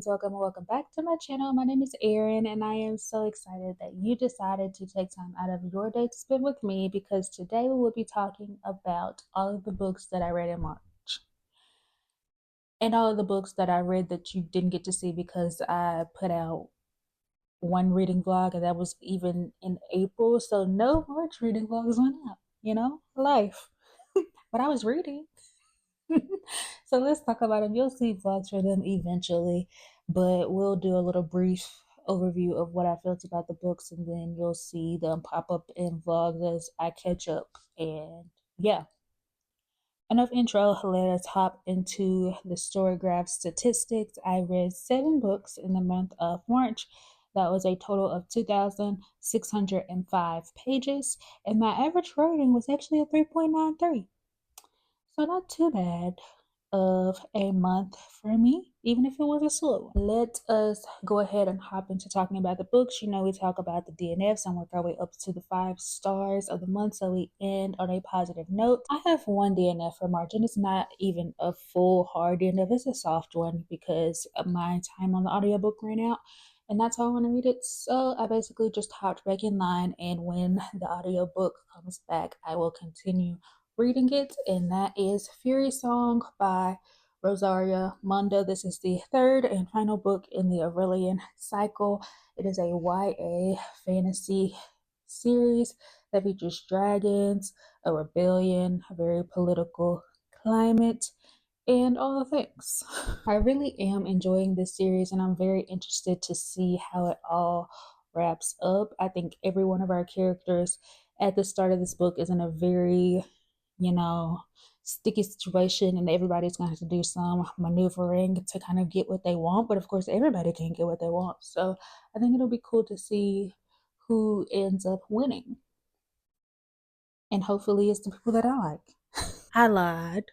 friends, welcome and welcome back to my channel. My name is Erin, and I am so excited that you decided to take time out of your day to spend with me because today we will be talking about all of the books that I read in March and all of the books that I read that you didn't get to see because I put out one reading vlog, and that was even in April. So no March reading vlogs went out, life. But I was reading. So let's talk about them. You'll see vlogs for them eventually, but we'll do a little brief overview of what I felt about the books, and then you'll see them pop up in vlogs as I catch up. And yeah, enough intro. Let us hop into the Storygraph statistics. I read 7 books in the month of March. That was a total of 2,605 pages, and my average rating was actually a 3.93. So not too bad of a month for me, even if it was a slow one. Let us go ahead and hop into talking about the books. We talk about the DNFs and work our way up to the 5 stars of the month so we end on a positive note. I have one DNF for March, and it's not even a full hard DNF. It's a soft one because my time on the audiobook ran out. And that's how I want to read it. So I basically just hopped back in line, and when the audiobook comes back, I will continue reading it, and that is Fury Song by Rosaria Munda. This is the third and final book in the Aurelian cycle. It is a YA fantasy series that features dragons, a rebellion, a very political climate, and all the things. I really am enjoying this series, and I'm very interested to see how it all wraps up. I think every one of our characters at the start of this book is in a very sticky situation, and everybody's going to have to do some maneuvering to kind of get what they want. But of course, everybody can't get what they want. So I think it'll be cool to see who ends up winning. And hopefully, it's the people that I like. I lied.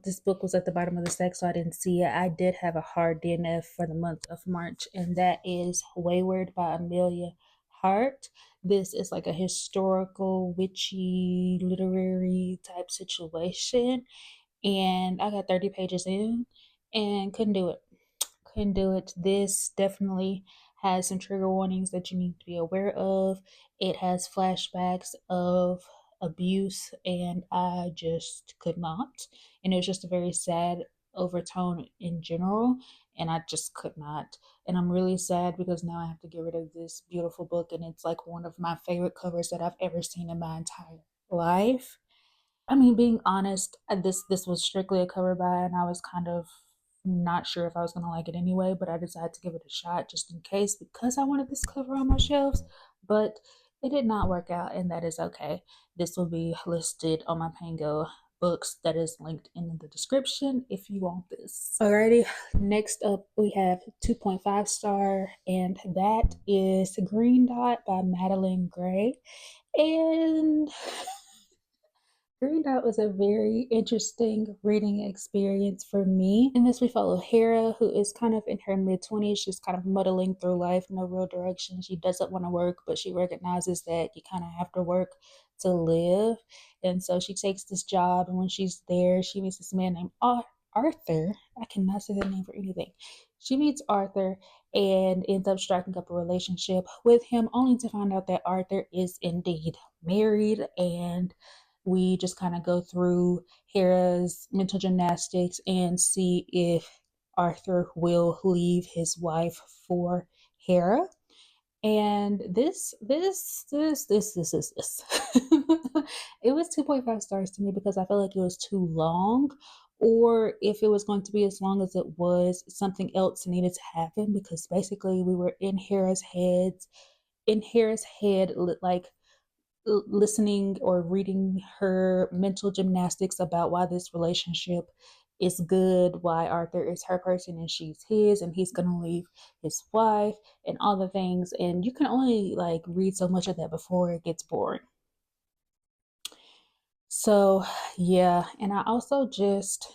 This book was at the bottom of the stack, so I didn't see it. I did have a hard DNF for the month of March, and that is Weyward by Emilia Hart. This is like a historical, witchy, literary type situation, and I got 30 pages in and couldn't do it. Couldn't do it. This definitely has some trigger warnings that you need to be aware of. It has flashbacks of abuse, and I just could not. And it was just a very sad overtone in general, and I just could not. And I'm really sad because now I have to get rid of this beautiful book, and it's like one of my favorite covers that I've ever seen in my entire life. I mean, being honest, this was strictly a cover buy, and I was kind of not sure if I was gonna like it anyway, but I decided to give it a shot just in case because I wanted this cover on my shelves. But it did not work out, and that is okay. This will be listed on my Pango books that is linked in the description if you want this. Alrighty, next up we have 2.5 star, and that is Green Dot by Madeleine Gray. And Green Dot was a very interesting reading experience for me. In this, we follow Hera, who is kind of in her mid-20s, just kind of muddling through life, no real direction. She doesn't want to work, but she recognizes that you kind of have to work to live. And so she takes this job, and when she's there, she meets this man named Arthur. I cannot say the name for anything. She meets Arthur and ends up striking up a relationship with him, only to find out that Arthur is indeed married. And we just kind of go through Hera's mental gymnastics and see if Arthur will leave his wife for Hera. And this. It was 2.5 stars to me because I felt like it was too long. Or if it was going to be as long as it was, something else needed to happen because basically we were in Hera's head, like listening or reading her mental gymnastics about why this relationship is good, why Arthur is her person and she's his, and he's gonna leave his wife and all the things. And you can only like read so much of that before it gets boring. So yeah, and I also just,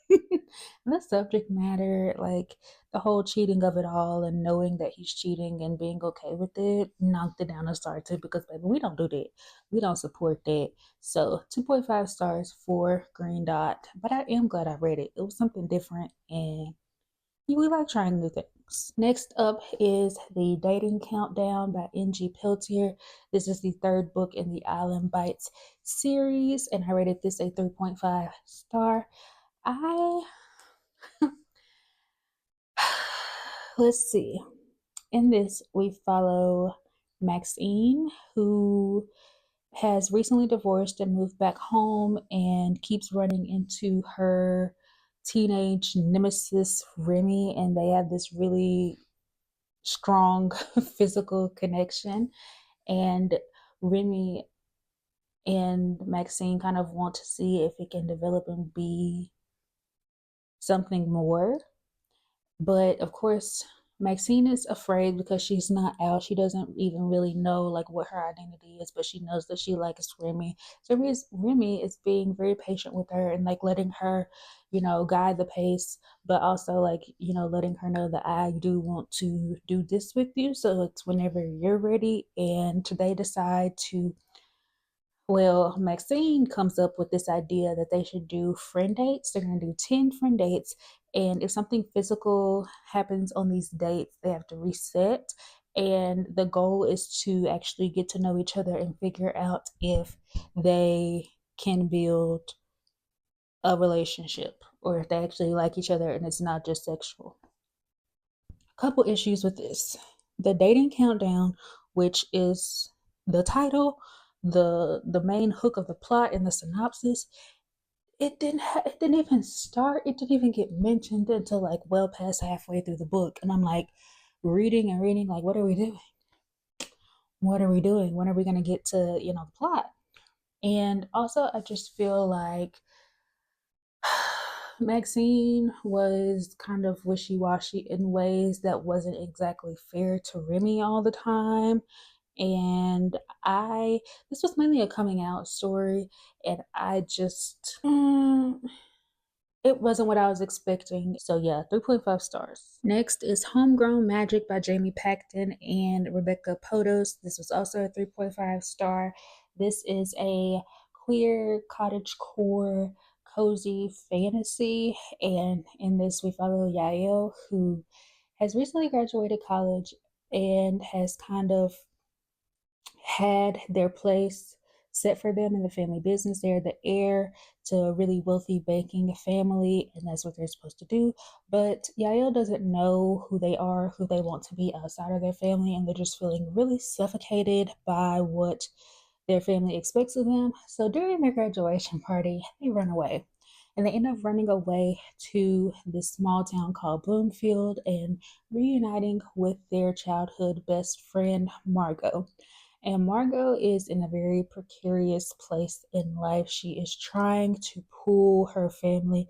The subject matter, like the whole cheating of it all and knowing that he's cheating and being okay with it, knocked it down a star too because baby, we don't do that. We don't support that. So 2.5 stars for Green Dot. But I am glad I read it. It was something different and we like trying new things. Next up is The Dating Countdown by N.G. Peltier. This is the third book in the Island Bites series, and I rated this a 3.5 star. I let's see. In this, we follow Maxine, who has recently divorced and moved back home and keeps running into her teenage nemesis Remy, and they have this really strong physical connection. And Remy and Maxine kind of want to see if it can develop and be something more. But of course, Maxine is afraid because she's not out. She doesn't even really know like what her identity is, but she knows that she likes Remy. So Remy is being very patient with her and like letting her, guide the pace, but also like, letting her know that I do want to do this with you. So it's whenever you're ready. And they decide to well, Maxine comes up with this idea that they should do friend dates. They're going to do 10 friend dates. And if something physical happens on these dates, they have to reset. And the goal is to actually get to know each other and figure out if they can build a relationship or if they actually like each other and it's not just sexual. A couple issues with this. The dating countdown, which is the title, the main hook of the plot and the synopsis, it didn't even start. It didn't even get mentioned until like well past halfway through the book, and I'm like reading and reading like, what are we doing? What are we doing? When are we gonna get to the plot? And also, I just feel like Maxine was kind of wishy washy in ways that wasn't exactly fair to Remy all the time. And this was mainly a coming out story, and I just, it wasn't what I was expecting. So yeah, 3.5 stars. Next is Homegrown Magic by Jamie Paxton and Rebecca Podos. This was also a 3.5 star. This is a queer cottage core cozy fantasy, and in this we follow Yael, who has recently graduated college and has kind of had their place set for them in the family business. They're the heir to a really wealthy banking family, and that's what they're supposed to do. But Yael doesn't know who they are, who they want to be outside of their family, and they're just feeling really suffocated by what their family expects of them. So during their graduation party, they run away. And they end up running away to this small town called Bloomfield and reuniting with their childhood best friend, Margot. And Margot is in a very precarious place in life. She is trying to pull her family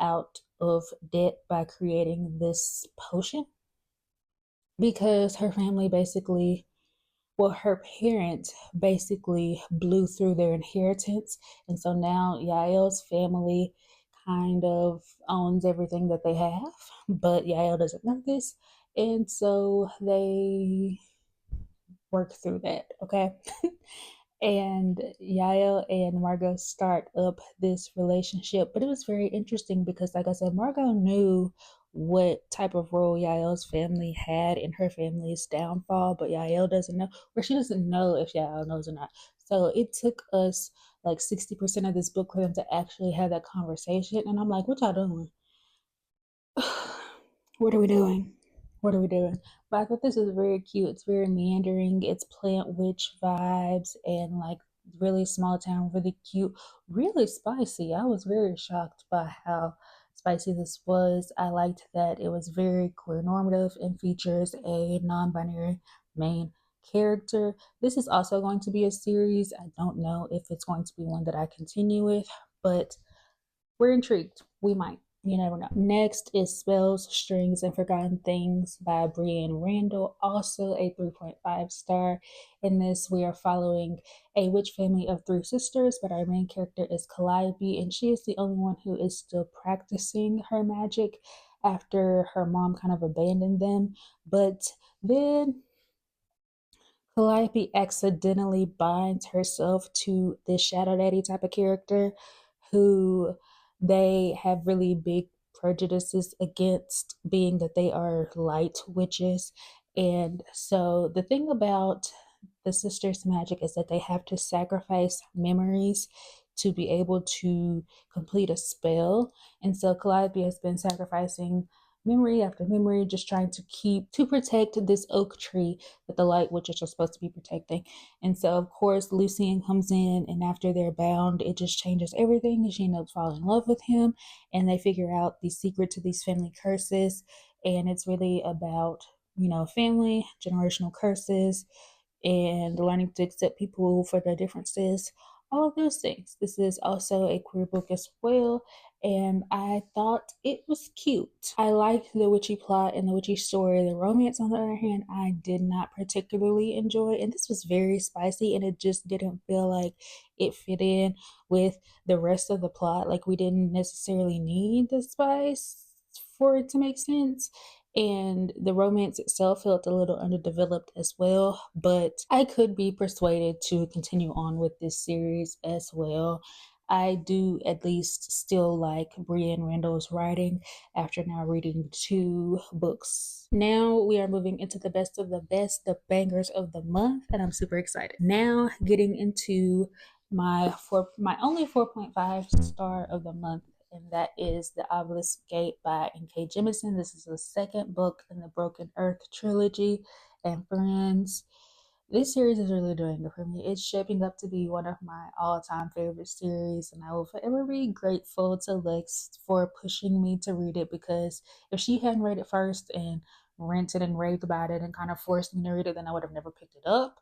out of debt by creating this potion because her family basically, well, her parents basically blew through their inheritance. And so now Yael's family kind of owns everything that they have, but Yael doesn't know this. And so they work through that, okay? And Yael and Margot start up this relationship. But it was very interesting because, like I said, Margot knew what type of role Yael's family had in her family's downfall, but Yael doesn't know, or she doesn't know if Yael knows or not. So it took us like 60% of this book for them to actually have that conversation. And I'm like, what y'all doing? What are we doing? What are we doing? But I thought this was very cute. It's very meandering. It's plant witch vibes and like really small town, really cute, really spicy. I was very shocked by how spicy this was. I liked that it was very queer normative and features a non binary main character. This is also going to be a series. I don't know if it's going to be one that I continue with, but we're intrigued. We might. You never know. Next is Spells, Strings, and Forgotten Things by Breanne Randall, also a 3.5 star. In this, we are following a witch family of three sisters, but our main character is Calliope, and she is the only one who is still practicing her magic after her mom kind of abandoned them. But then Calliope accidentally binds herself to this Shadow Daddy type of character who they have really big prejudices against, being that they are light witches. And so the thing about the sisters' magic is that they have to sacrifice memories to be able to complete a spell. And so Calliope has been sacrificing memory after memory, just trying to protect this oak tree that the light witches are supposed to be protecting. And so, of course, Lucian comes in, and after they're bound, it just changes everything. And she ends up falling in love with him, and they figure out the secret to these family curses. And it's really about, family, generational curses, and learning to accept people for their differences, all of those things. This is also a queer book as well, and I thought it was cute. I liked the witchy plot and the witchy story. The romance, on the other hand, I did not particularly enjoy, and this was very spicy, and it just didn't feel like it fit in with the rest of the plot. Like, we didn't necessarily need the spice for it to make sense, and the romance itself felt a little underdeveloped as well, but I could be persuaded to continue on with this series as well. I do at least still like Breanne Randall's writing after now reading two books. Now we are moving into the best of the best, the bangers of the month, and I'm super excited. Now getting into my only 4.5 star of the month, and that is The Obelisk Gate by N.K. Jemisin. This is the second book in the Broken Earth trilogy. And friends, this series is really doing it for me. It's shaping up to be one of my all-time favorite series, and I will forever be grateful to Lex for pushing me to read it, because if she hadn't read it first and ranted and raved about it and kind of forced me to read it, then I would have never picked it up.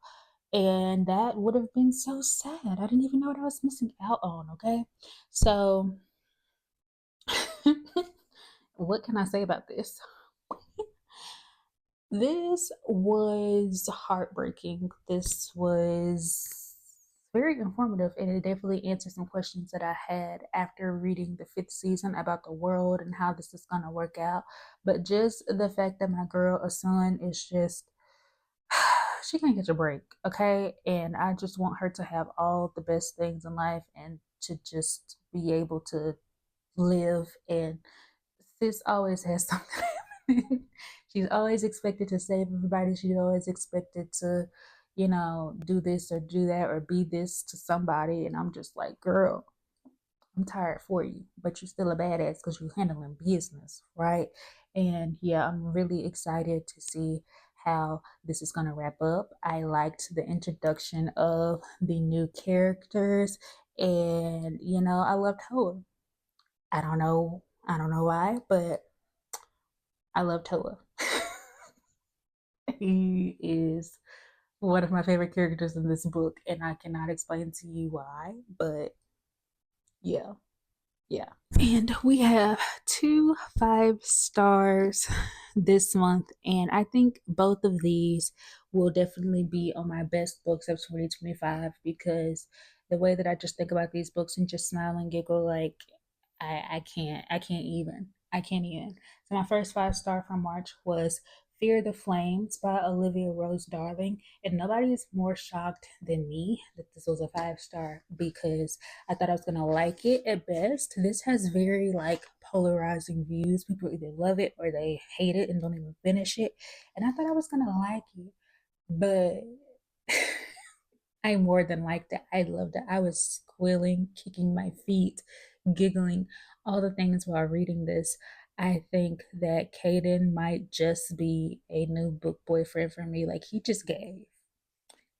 And that would have been so sad. I didn't even know what I was missing out on, okay? So what can I say about this? This was heartbreaking. This was very informative, and it definitely answered some questions that I had after reading the fifth season about the world and how this is going to work out. But just the fact that my girl, Asun, is just, she can't catch a break, okay? And I just want her to have all the best things in life and to just be able to live. And sis always has something. She's always expected to save everybody. She's always expected to, do this or do that or be this to somebody. And I'm just like, girl, I'm tired for you, but you're still a badass because you're handling business, right? And yeah, I'm really excited to see how this is going to wrap up. I liked the introduction of the new characters, and I loved Hoa. I don't know why, but I love Toa. He is one of my favorite characters in this book, and I cannot explain to you why, but yeah, yeah. And we have two 5 stars this month, and I think both of these will definitely be on my best books of 2025, because the way that I just think about these books and just smile and giggle, like I can't even. So my first 5 star from March was Fear the Flames by Olivia Rose Darling, and nobody is more shocked than me that this was a 5 star, because I thought I was gonna like it at best. This has very like polarizing views. People either love it or they hate it and don't even finish it. And I thought I was gonna like it, but I more than liked it. I loved it. I was squealing, kicking my feet, giggling, all the things while reading this. I think that Caden might just be a new book boyfriend for me. Like, he just gave.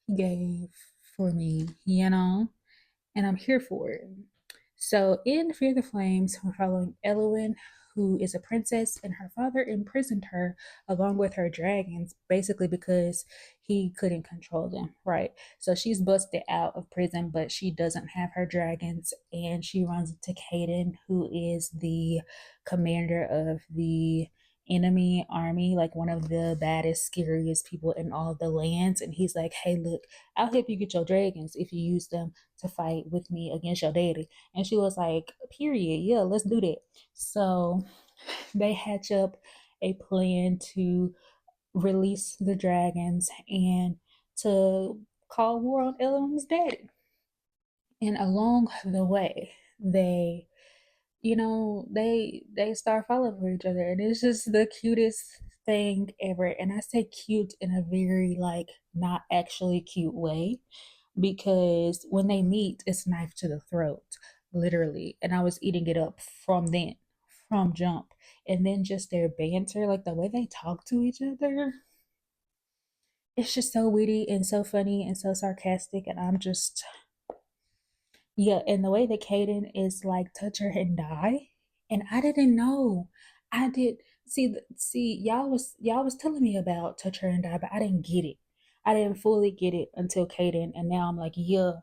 He gave for me, and I'm here for it. So in Fear the Flames, we're following Elwyn, who is a princess, and her father imprisoned her along with her dragons, basically because he couldn't control them, right? So she's busted out of prison, but she doesn't have her dragons, and she runs into Caden, who is the commander of the enemy army, like one of the baddest, scariest people in all the lands. And he's like, hey, look, I'll help you get your dragons if you use them to fight with me against your daddy. And she was like, period, yeah, let's do that. So they hatch up a plan to release the dragons and to call war on Ellen's daddy. And along the way, they start falling for each other, and it's just the cutest thing ever. And I say cute in a very like not actually cute way, because when they meet, it's knife to the throat, literally. And I was eating it up from jump. And then just their banter, like the way they talk to each other, it's just so witty and so funny and so sarcastic. And I'm just, yeah. And the way that Caden is like touch her and die, and I didn't know. I did see y'all was telling me about touch her and die, but I didn't get it. I didn't fully get it until Caden, and now I'm like, yeah,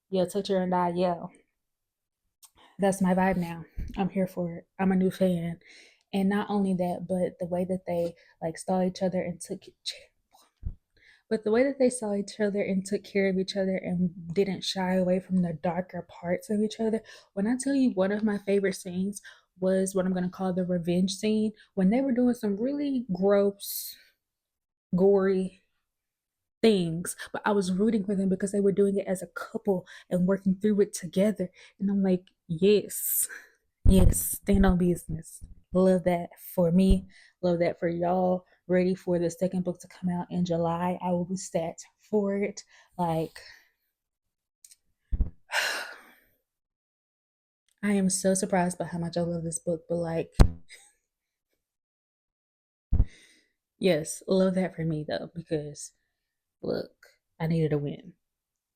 yeah, touch her and die, yeah. That's my vibe now. I'm here for it. I'm a new fan. And not only that, but the way that they like saw each other and took care of each other and didn't shy away from the darker parts of each other. When I tell you, one of my favorite scenes was what I'm going to call the revenge scene, when they were doing some really gross, gory things, but I was rooting for them because they were doing it as a couple and working through it together. And I'm like, yes, yes, stand on business. Love that for me. Love that for y'all. Ready for the second book to come out in July. I will be stat for it. Like, I am so surprised by how much I love this book, but like, yes, love that for me though, because look, I needed a win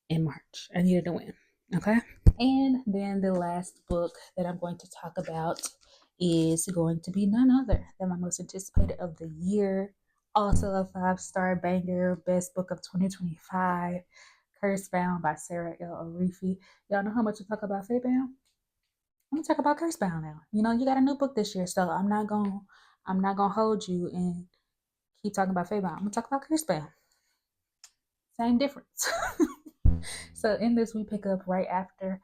in March. I needed a win. Okay. And then the last book that I'm going to talk about is going to be none other than my most anticipated of the year. Also a 5-star banger, best book of 2025, Cursebound by Saara El-Arifi. Y'all know how much I talk about Faybound? Let me talk about Cursebound now. You know, you got a new book this year, so I'm not gonna hold you and keep talking about Faybound. I'm gonna talk about Cursebound. Same difference. So in this, we pick up right after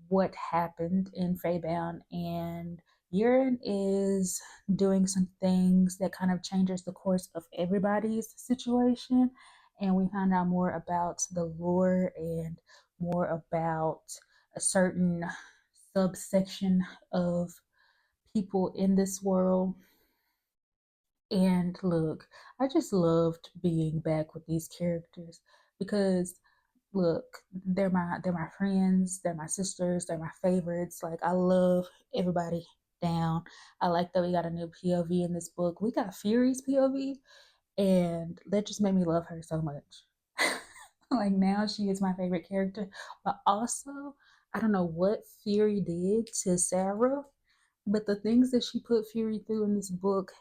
what happened in Faybound, and Erin is doing some things that kind of changes the course of everybody's situation, and we find out more about the lore and more about a certain subsection of people in this world. And look, I just loved being back with these characters because look, they're my friends, they're my sisters, they're my favorites. Like I love everybody down. I like that we got a new POV in this book. We got Fury's POV, and that just made me love her so much. Like now she is my favorite character. But also, I don't know what Fury did to Saara, but the things that she put Fury through in this book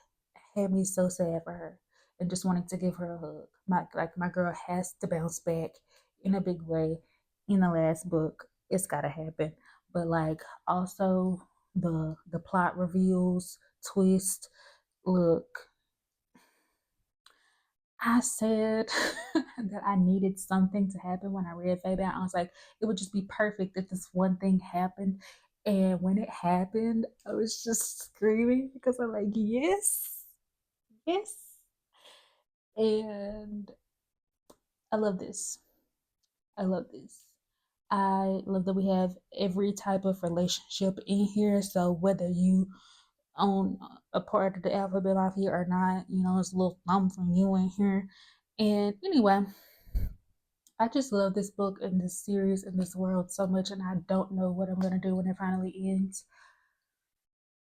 had me so sad for her and just wanting to give her a hug. My girl has to bounce back in a big way in the last book. It's gotta happen. But like also the plot reveals, twist. Look, I said that I needed something to happen when I read Faybound. I was like, it would just be perfect if this one thing happened. And when it happened, I was just screaming because I'm like, yes, yes. And I love this. I love this. I love that we have every type of relationship in here. So whether you own a part of the alphabet off here or not, it's a little thumb from you in here. And anyway, I just love this book and this series and this world so much, and I don't know what I'm gonna do when it finally ends.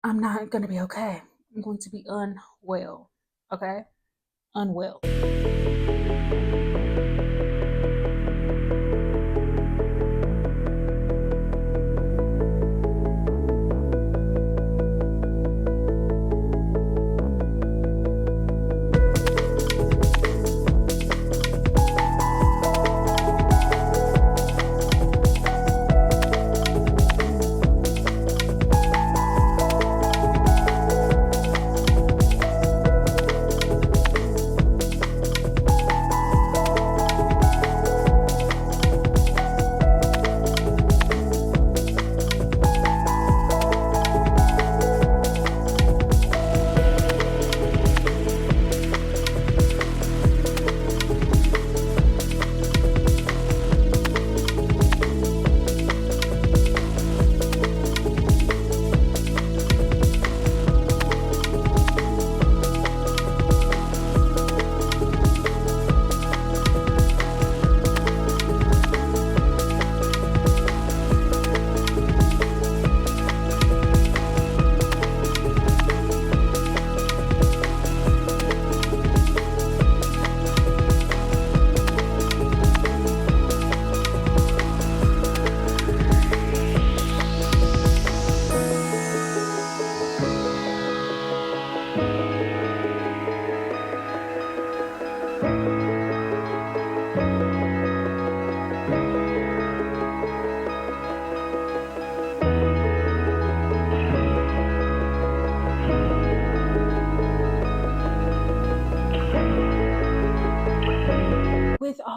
I'm not gonna be okay. I'm going to be unwell. Okay? Unwell.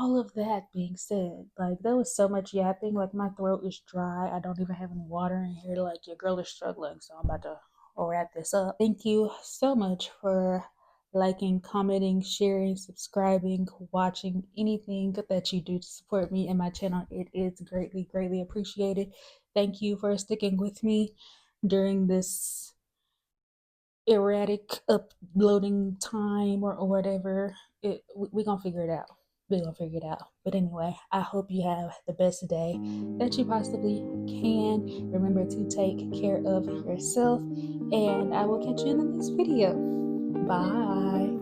all of that being said, like there was so much yapping, like my throat is dry. I don't even have any water in here. Like your girl is struggling, so I'm about to wrap this up. Thank you so much for liking, commenting, sharing, subscribing, watching, anything that you do to support me and my channel. It is greatly, greatly appreciated. Thank you for sticking with me during this erratic uploading time or whatever. We gonna figure it out. We're gonna figure it out. But anyway, I hope you have the best day that you possibly can. Remember to take care of yourself, and I will catch you in the next video. Bye.